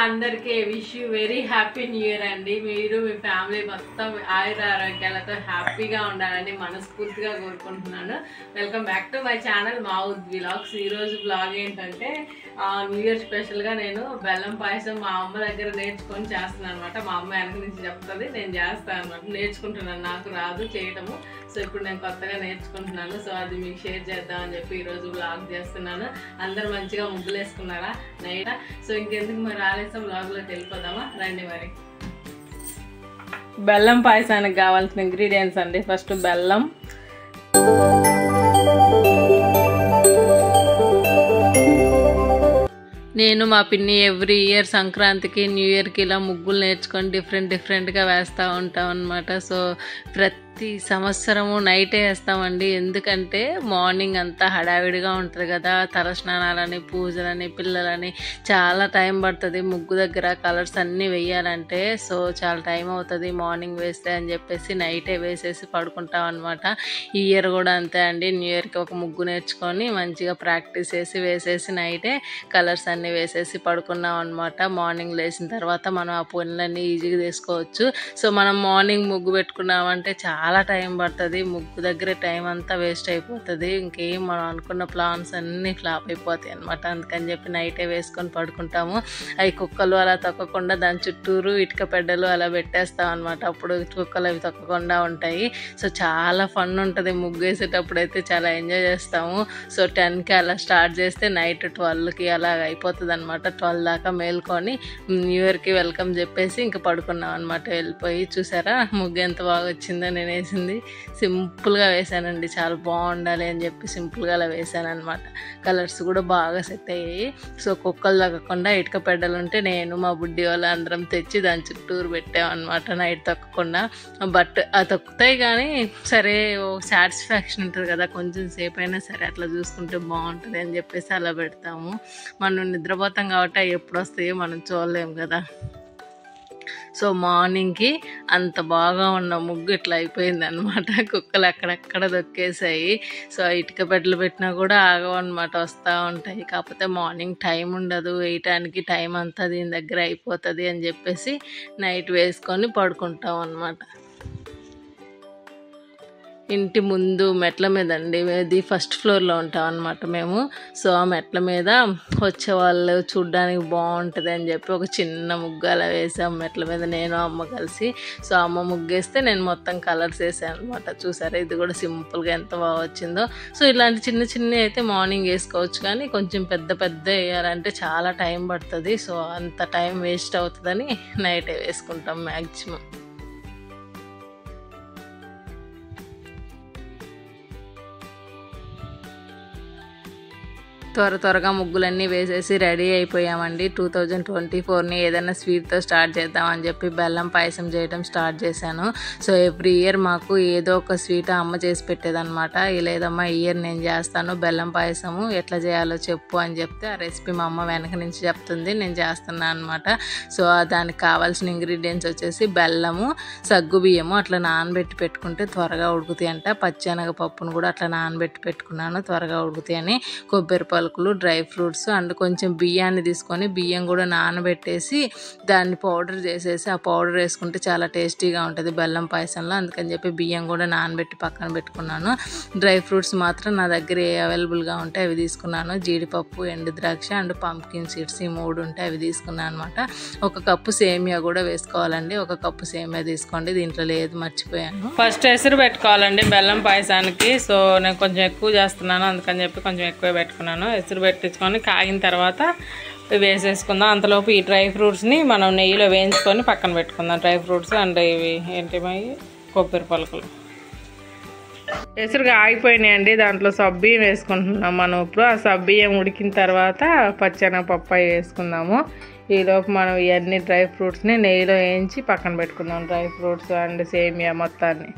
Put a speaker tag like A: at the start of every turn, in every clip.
A: అందరికీ wish you very happy new year అండి. మీరు మీ ఫ్యామిలీ మొత్తం ఆయుర ఆరోగ్యాలతో హ్యాపీగా ఉండాలని మనస్ఫూర్తిగా కోరుకుంటున్నాను. Welcome back to my channel Mavud vlogs. ఈరోజు వ్లాగ్ ఏంటంటే న్యూ ఇయర్ స్పెషల్గా నేను బెల్లం పాయసం మా అమ్మ దగ్గర నేర్చుకొని చేస్తున్నాను అనమాట. మా అమ్మ వెనక నుంచి చెప్తుంది, నేను చేస్తాను అనమాట. నేర్చుకుంటున్నాను, నాకు రాదు చేయటము. సో ఇప్పుడు నేను కొత్తగా నేర్చుకుంటున్నాను. సో అది మీకు షేర్ చేద్దామని చెప్పి ఈరోజు వ్లాగ్ చేస్తున్నాను. అందరు మంచిగా ముగ్గులు వేసుకున్నారా నైట్? సో ఇంకెందుకు మరి ఆలస్యం, వ్లాగ్లోకి వెళ్ళిపోదామా రండి. మరి బెల్లం పాయసానికి కావాల్సిన ఇంగ్రీడియంట్స్ అండి. ఫస్ట్ బెల్లం, నేను మా పిన్ని ఎవ్రీ ఇయర్ సంక్రాంతికి న్యూ ఇయర్కి ఇలా ముగ్గులు నేర్చుకొని డిఫరెంట్గా వేస్తూ ఉంటాం అనమాట. సో ప్రతి సంవత్సరము నైటే వేస్తామండి. ఎందుకంటే మార్నింగ్ అంతా హడావిడిగా ఉంటుంది కదా, తలస్నానాలని, పూజలని, పిల్లలని చాలా టైం పడుతుంది ముగ్గు దగ్గర కలర్స్ అన్నీ వేయాలంటే. సో చాలా టైం అవుతుంది మార్నింగ్ వేస్తే అని చెప్పేసి నైటే వేసేసి పడుకుంటాం అనమాట. ఈ ఇయర్ కూడా అంతే అండి. న్యూ ఇయర్కి ఒక ముగ్గు నేర్చుకొని మంచిగా ప్రాక్టీస్ చేసి వేసేసి నైటే కలర్స్ అన్నీ వేసేసి పడుకున్నాం అనమాట. మార్నింగ్ లేచిన తర్వాత మనం ఆ పనులన్నీ ఈజీగా చేసుకోవచ్చు. సో మనం మార్నింగ్ ముగ్గు పెట్టుకున్నామంటే చాలా టైం పడుతుంది, ముగ్గు దగ్గర టైం అంతా వేస్ట్ అయిపోతుంది. ఇంకేం మనం అనుకున్న ప్లాన్స్ అన్నీ ఫ్లాప్ అయిపోతాయి అనమాట. అందుకని చెప్పి నైటే వేసుకొని పడుకుంటాము. అవి కుక్కలు అలా తొక్కకుండా దాని చుట్టూరు ఇటుక పెడ్డలు అలా పెట్టేస్తాం అనమాట. అప్పుడు కుక్కలు అవి తొక్కకుండా ఉంటాయి. సో చాలా ఫన్ ఉంటుంది ముగ్గు వేసేటప్పుడు అయితే, చాలా ఎంజాయ్ చేస్తాము. సో 10కి అలా స్టార్ట్ చేస్తే నైట్ 12కి అలా అయిపోతుంది అనమాట. 12 దాకా మేల్కొని న్యూ ఇయర్కి వెల్కమ్ చెప్పేసి ఇంకా పడుకున్నాం అనమాట. వెళ్ళిపోయి చూసారా ముగ్గు ఎంత బాగా వచ్చిందో. నేను వేసింది సింపుల్గా వేసానండి, చాలా బాగుండాలి అని చెప్పి సింపుల్గా అలా వేసాను అనమాట. కలర్స్ కూడా బాగా సెట్ అయ్యాయి. సో కుక్కలు తగ్గకుండా ఇటుక పెడ్డలు ఉంటే నేను మా బుడ్డి వాళ్ళు అందరం తెచ్చి దాని చుట్టూరు పెట్టామన్నమాట నైట్ తొక్కకుండా. బట్ అది తొక్కుతాయి కానీ సరే సాటిస్ఫాక్షన్ ఉంటుంది కదా, కొంచెం సేపు అయినా సరే అట్లా చూసుకుంటే బాగుంటుంది అని చెప్పేసి అలా పెడతాము. మనం నిద్రపోతాం కాబట్టి అవి ఎప్పుడు వస్తాయో మనం చూడలేము కదా. సో మార్నింగ్కి అంత బాగా ఉన్న ముగ్గు ఇట్లా అయిపోయింది అనమాట. కుక్కలు అక్కడక్కడ దొక్కేసాయి. సో ఇటుక బెడ్లు పెట్టినా కూడా ఆగవన్నమాట, వస్తూ ఉంటాయి. కాకపోతే మార్నింగ్ టైం ఉండదు వేయటానికి, టైం అంతా దీని దగ్గర అయిపోతుంది అని చెప్పేసి నైట్ వేసుకొని పడుకుంటాం అన్నమాట. ఇంటి ముందు మెట్ల మీద అండి, ఇది ఫస్ట్ ఫ్లోర్లో ఉంటాం అనమాట మేము. సో ఆ మెట్ల మీద వచ్చేవాళ్ళు చూడ్డానికి బాగుంటుంది అని చెప్పి ఒక చిన్న ముగ్గు అలా వేసాం మెట్ల మీద, నేను అమ్మ కలిసి. సో అమ్మ ముగ్గేస్తే నేను మొత్తం కలర్స్ వేసాను అనమాట. చూసారా ఇది కూడా సింపుల్గా ఎంత బాగా వచ్చిందో. సో ఇలాంటి చిన్న అయితే మార్నింగ్ వేసుకోవచ్చు, కానీ కొంచెం పెద్ద వేయాలంటే చాలా టైం పడుతుంది. సో అంత టైం వేస్ట్ అవుతుందని నైటే వేసుకుంటాం మ్యాక్సిమం. త్వరగా ముగ్గులన్నీ వేసేసి రెడీ అయిపోయామండి. 2024ని ఏదైనా స్వీట్తో స్టార్ట్ చేద్దామని చెప్పి బెల్లం పాయసం చేయడం స్టార్ట్ చేశాను. సో ఎవ్రీ ఇయర్ మాకు ఏదో ఒక స్వీట్ అమ్మ చేసి పెట్టేదన్నమాట. లేదమ్మా ఈ ఇయర్ నేను చేస్తాను బెల్లం పాయసము, ఎట్లా చేయాలో చెప్పు అని చెప్తే ఆ రెసిపీ మా అమ్మ వెనక నుంచి చెప్తుంది, నేను చేస్తున్నాను అనమాట. సో దానికి కావాల్సిన ఇంగ్రీడియంట్స్ వచ్చేసి బెల్లము, సగ్గుబియ్యము అట్లా నానబెట్టి పెట్టుకుంటే త్వరగా ఉడుకుతాయి అంట. పచ్చెనగపప్పును కూడా అట్లా నానబెట్టి పెట్టుకున్నాను త్వరగా ఉడుకుతాయి అని. కొబ్బరి పలుకులు, డ్రై ఫ్రూట్స్ అండ్ కొంచెం బియ్యాన్ని తీసుకొని బియ్యం కూడా నానబెట్టేసి దాన్ని పౌడర్ చేసేసి ఆ పౌడర్ వేసుకుంటే చాలా టేస్టీగా ఉంటుంది బెల్లం పాయసంలో. అందుకని చెప్పి బియ్యం కూడా నానబెట్టి పక్కన పెట్టుకున్నాను. డ్రై ఫ్రూట్స్ మాత్రం నా దగ్గర అవైలబుల్గా ఉంటే అవి తీసుకున్నాను. జీడిపప్పు, ఎండు ద్రాక్ష అండ్ పంప్కిన్ సీడ్స్, ఈ 3 ఉంటే అవి తీసుకున్నాను అనమాట. 1 కప్పు సేమియా కూడా వేసుకోవాలండి. 1 కప్పు సేమియా తీసుకోండి, దీంట్లో లేదు మర్చిపోయాను. ఫస్ట్ ఎసురు పెట్టుకోవాలండి బెల్లం పాయసానికి. సో నేను కొంచెం ఎక్కువ చేస్తున్నాను అందుకని చెప్పి కొంచెం ఎక్కువ పెట్టుకున్నాను. ఎసురు పెట్టించుకొని కాగిన తర్వాత వేసేసుకుందాం. అంతలోపు ఈ డ్రై ఫ్రూట్స్ని మనం నెయ్యిలో వేయించుకొని పక్కన పెట్టుకుందాం. డ్రై ఫ్రూట్స్ అండ్ ఇవి ఏంటివి కొబ్బరి పలుకులు ఎసురుగా ఆగిపోయినాయండి. దాంట్లో సబ్బియ్యం వేసుకుంటున్నాం మనం ఇప్పుడు. ఆ సబ్బియ్యం ఉడికిన తర్వాత పచ్చెనగపప్పు వేసుకుందాము. ఈలోపు మనం ఇవన్నీ డ్రై ఫ్రూట్స్ని నెయ్యిలో వేయించి పక్కన పెట్టుకుందాం. డ్రై ఫ్రూట్స్ అండ్ సేమియా మొత్తాన్ని.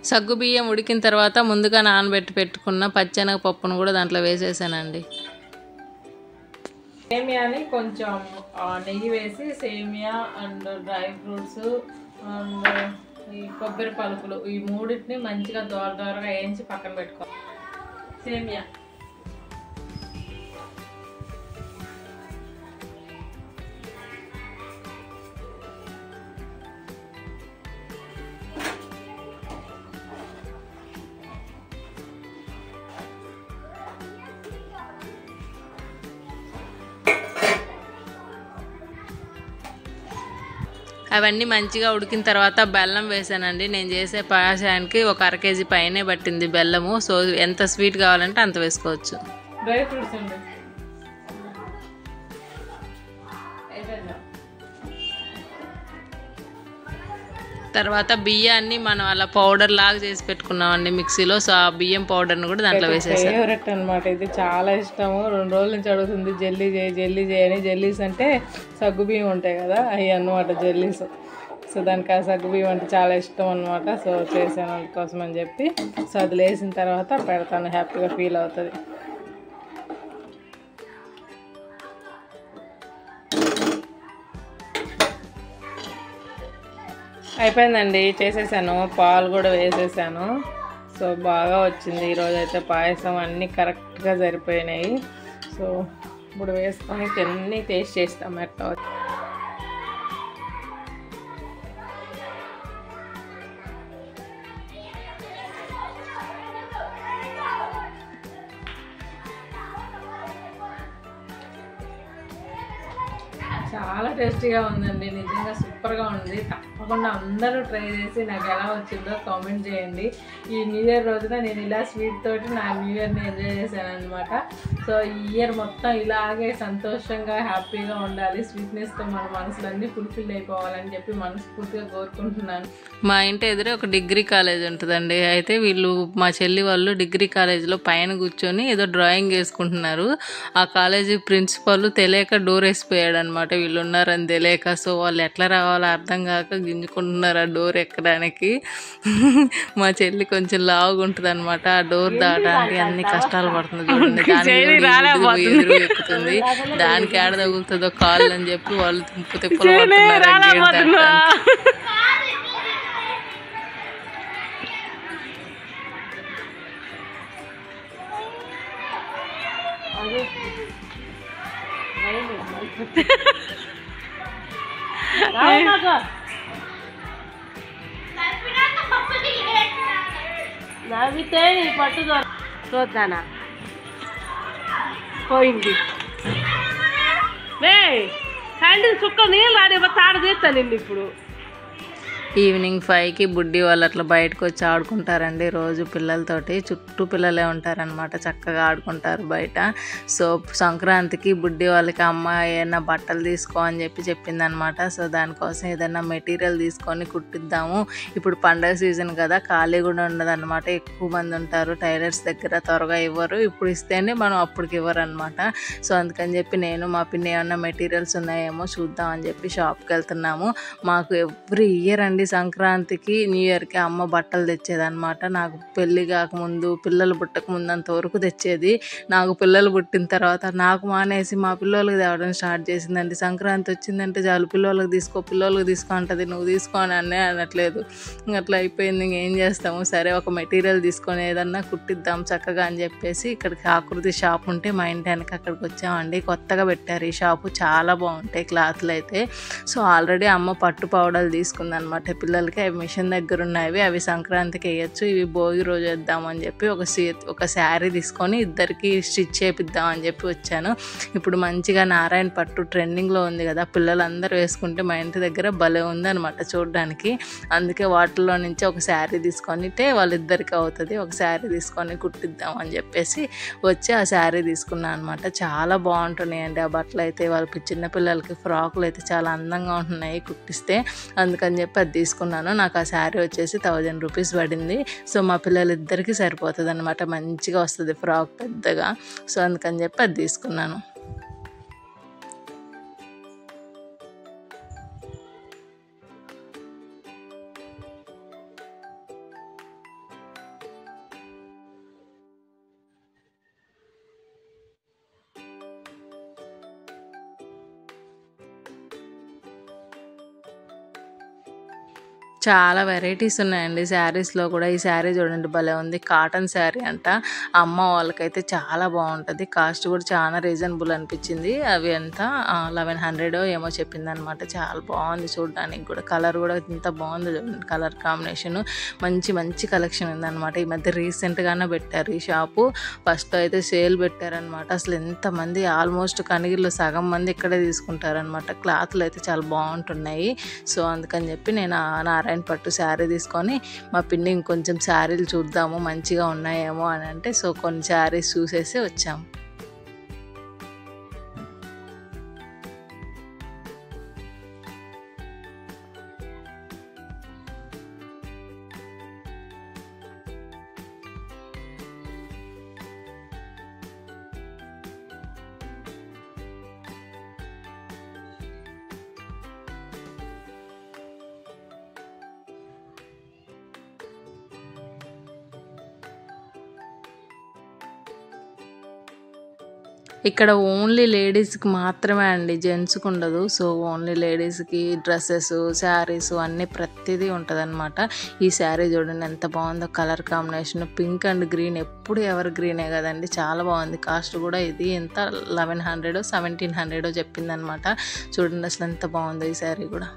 A: సగ్గు బియ్యం ఉడికిన తర్వాత ముందుగా నానబెట్టి పెట్టుకున్న పచ్చెనగ పప్పును కూడా దాంట్లో వేసేసానండి. సేమియాని కొంచెం నెయ్యి వేసి సేమియా అండ్ డ్రై ఫ్రూట్స్ అండ్ ఈ కొబ్బరి పలుకులు ఈ మూడింటిని మంచిగా దోరగా వేయించి పక్కన పెట్టుకోవాలి. సేమియా అవన్నీ మంచిగా ఉడికిన తర్వాత బెల్లం వేసానండి. నేను చేసే పాయసానికి ఒక 1/2 కేజీ పైనే పట్టింది బెల్లము. సో ఎంత స్వీట్ కావాలంటే అంత వేసుకోవచ్చు. డ్రై ఫ్రూట్స్ అండి. తర్వాత బియ్యాన్ని మనం అలా పౌడర్ లాగా చేసి పెట్టుకున్నామండి మిక్సీలో. సో ఆ బియ్యం పౌడర్ని కూడా దాంట్లో వేసేసాను. ఫేవరెట్ అనమాట ఇది, చాలా ఇష్టము. 2 రోజుల నుంచి అడుగుతుంది జల్లీ చేయని. జల్లీస్ అంటే సగ్గు బియ్యం ఉంటాయి కదా, అవి అన్నమాట జల్లీస్. సో దానికి ఆ సగ్గు బియ్యం అంటే చాలా ఇష్టం అనమాట. సో చేసాను అందుకోసం అని చెప్పి. సో అది లేసిన తర్వాత పెడతాను, హ్యాపీగా ఫీల్ అవుతుంది. అయిపోయిందండి, చేసేసాను. పాలు కూడా వేసేసాను. సో బాగా వచ్చింది ఈరోజు అయితే పాయసం. అన్నీ కరెక్ట్గా సరిపోయినాయి. సో ఇప్పుడు వేసుకొని అన్నీ టేస్ట్ చేస్తాం ఎట్లా. చాలా టేస్టీగా ఉందండి, నిజంగా సూపర్గా ఉంది. తప్పకుండా అందరూ ట్రై చేసి నాకు ఎలా వచ్చిందో కామెంట్ చేయండి. ఈ న్యూ ఇయర్ రోజున నేను ఇలా స్వీట్ తోటి నా న్యూ ఇయర్ని ఎంజాయ్ చేశాను అనమాట. సో ఈ ఇయర్ మొత్తం ఇలాగే సంతోషంగా హ్యాపీగా ఉండాలి, స్వీట్నెస్తో మన మనసులన్నీ ఫుల్ఫిల్ అయిపోవాలని చెప్పి మనస్ఫూర్తిగా కోరుకుంటున్నాను. మా ఇంటి ఎదురే ఒక డిగ్రీ కాలేజ్ ఉంటుందండి. అయితే వీళ్ళు మా చెల్లి వాళ్ళు డిగ్రీ కాలేజీలో పైన కూర్చొని ఏదో డ్రాయింగ్ వేసుకుంటున్నారు. ఆ కాలేజీ ప్రిన్సిపల్ తెలియక డోర్ వేసిపోయాడు అనమాట, వీళ్ళు ఉన్నారని తెలియక. సో వాళ్ళు ఎట్లా రావాలో అర్థం కాక గింజుకుంటున్నారు ఆ డోర్ ఎక్కడానికి. మా చెల్లి కొంచెం లావుగా ఉంటుంది అనమాట, ఆ డోర్ దాటానికి అన్ని కష్టాలు పడుతుంది చూడండి. దానికి ఎదురు ఎక్కుతుంది, దానికి ఏడ తగులుతుందో కాళ్ళు అని చెప్పి వాళ్ళు తిప్పులు పడుతున్నారు. నవ్వితే పట్టుదో చూద్దానా పోయింది. క్యాండిల్ చుక్క నీళ్ళు రాని తాడు తీస్తాను నిన్ను. ఇప్పుడు ఈవినింగ్ 5కి బుడ్డి వాళ్ళు అట్లా బయటకు వచ్చి ఆడుకుంటారండి రోజు పిల్లలతోటి. చుట్టూ పిల్లలే ఉంటారనమాట, చక్కగా ఆడుకుంటారు బయట. సో సంక్రాంతికి బుడ్డి వాళ్ళకి అమ్మ ఏదైనా బట్టలు తీసుకో అని చెప్పింది అనమాట. సో దానికోసం ఏదైనా మెటీరియల్ తీసుకొని కుట్టిద్దాము. ఇప్పుడు పండగ సీజన్ కదా, ఖాళీ కూడా ఉండదు అనమాట. ఎక్కువ మంది ఉంటారు టైలర్స్ దగ్గర, త్వరగా ఇవ్వరు. ఇప్పుడు ఇస్తేనే మనం అప్పటికి ఇవ్వరు అనమాట. సో అందుకని చెప్పి నేను మా పిన్ని ఏమన్నా మెటీరియల్స్ ఉన్నాయేమో చూద్దాం అని చెప్పి షాప్కి వెళ్తున్నాము. మాకు ఎవ్రీ ఇయర్ అండి సంక్రాంతికి న్యూ ఇయర్కి అమ్మ బట్టలు తెచ్చేదనమాట. నాకు పెళ్ళి కాకముందు, పిల్లలు పుట్టక ముందు అంతవరకు తెచ్చేది. నాకు పిల్లలు పుట్టిన తర్వాత నాకు మానేసి మా పిల్లలకి తేవడం స్టార్ట్ చేసిందండి. సంక్రాంతి వచ్చిందంటే చాలు పిల్లలకి తీసుకో అంటది, నువ్వు తీసుకో అని అనట్లేదు. అట్లా అయిపోయింది, ఇంకేం చేస్తాము. సరే ఒక మెటీరియల్ తీసుకొని ఏదన్నా కుట్టిద్దాం చక్కగా అని చెప్పేసి ఇక్కడికి ఆకృతి షాప్ ఉంటే మా ఇంటి వెనక అక్కడికి వచ్చామండి. కొత్తగా పెట్టారు ఈ షాపు, చాలా బాగుంటాయి క్లాత్లు అయితే. సో ఆల్రెడీ అమ్మ పట్టు పౌడర్లు తీసుకుందనమాట పిల్లలకి. అవి మిషన్ దగ్గర ఉన్నాయి, అవి సంక్రాంతికి వేయచ్చు, ఇవి భోగి రోజు వేద్దామని చెప్పి ఒక శారీ తీసుకొని ఇద్దరికి స్టిచ్ చేపిద్దామని చెప్పి వచ్చాను. ఇప్పుడు మంచిగా నారాయణ పట్టు ట్రెండింగ్లో ఉంది కదా, పిల్లలందరూ వేసుకుంటే మా ఇంటి దగ్గర భలే ఉందనమాట చూడడానికి. అందుకే వాటిల్లో నుంచి ఒక శారీ తీసుకొని వాళ్ళిద్దరికి అవుతుంది, ఒక శారీ తీసుకొని కుట్టిద్దాం అని చెప్పేసి వచ్చి ఆ శారీ తీసుకున్నాను అనమాట. చాలా బాగుంటున్నాయండి ఆ బట్టలు అయితే. వాళ్ళకి చిన్నపిల్లలకి ఫ్రాకులు అయితే చాలా అందంగా ఉంటున్నాయి కుట్టిస్తే. అందుకని చెప్పి అది తీసుకున్నాను. నాకు ఆ శారీ వచ్చేసి 1000 రూపీస్ పడింది. సో మా పిల్లలిద్దరికీ సరిపోతుంది అనమాట, మంచిగా వస్తుంది ఫ్రాక్ పెద్దగా. సో అందుకని చెప్పి అది తీసుకున్నాను. చాలా వెరైటీస్ ఉన్నాయండి శారీస్‌లో కూడా. ఈ శారీ చూడండి భలే ఉంది. కాటన్ శారీ అంట. అమ్మ వాళ్ళకైతే చాలా బావుంటది. కాస్ట్ కూడా చాలా రీజనబుల్ అనిపించింది. అవి ఎంత 1100 ఏమో చెప్పిందనమాట. చాలా బాగుంది చూడడానికి కూడా. కలర్ కూడా ఎంత బాగుందో చూడండి. కలర్ కాంబినేషను మంచి మంచి కలెక్షన్ ఉందనమాట. ఈ మధ్య రీసెంట్‌గానే పెట్టారు ఈ షాపు. ఫస్ట్ అయితే సేల్ పెట్టారనమాట. అసలు ఎంతమంది ఆల్మోస్ట్ కనిగిరిలో సగం మంది ఇక్కడే తీసుకుంటారనమాట. క్లాత్లు అయితే చాలా బాగుంటున్నాయి. సో అందుకని చెప్పి నేను నారాయణ పట్టు శారీ తీసుకొని మా పిన్ని ఇంకొంచెం శారీలు చూద్దాము మంచిగా ఉన్నాయేమో అని అంటే సో కొన్ని శారీస్ చూసేసి వచ్చాము. ఇక్కడ ఓన్లీ లేడీస్‌కి మాత్రమే అండి. జెంట్స్‌కి ఉండదు. సో ఓన్లీ లేడీస్‌కి డ్రెసెస్, శారీస్ అన్నీ ప్రతిదీ ఉంటదనమాట. ఈ శారీ చూడండి ఎంత బాగుందో. Colour combination pink and green ఎప్పుడు ఎవర్ గ్రీనే కదండి. చాలా బాగుంది. కాస్ట్ కూడా ఇది ఎంత 1100 1700 చెప్పిందనమాట. చూడండి అసలు ఎంత బాగుందో ఈ శారీ కూడా.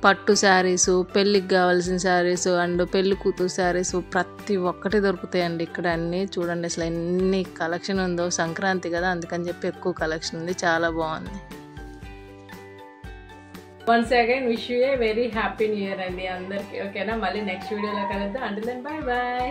A: పట్టు శారీసు, పెళ్ళికి కావాల్సిన శారీసు అండ్ పెళ్లి కూతురు శారీసు ప్రతి ఒక్కటి దొరుకుతాయండి ఇక్కడ అన్నీ. చూడండి అసలు ఎన్ని కలెక్షన్ ఉందో. సంక్రాంతి కదా అందుకని చెప్పి ఎక్కువ కలెక్షన్ ఉంది. చాలా బాగుంది. Once again wish you a very happy new year అండి అందరికీ. ఓకేనా, మళ్ళీ నెక్స్ట్ వీడియోలో కలుద్దాం. Until then bye bye.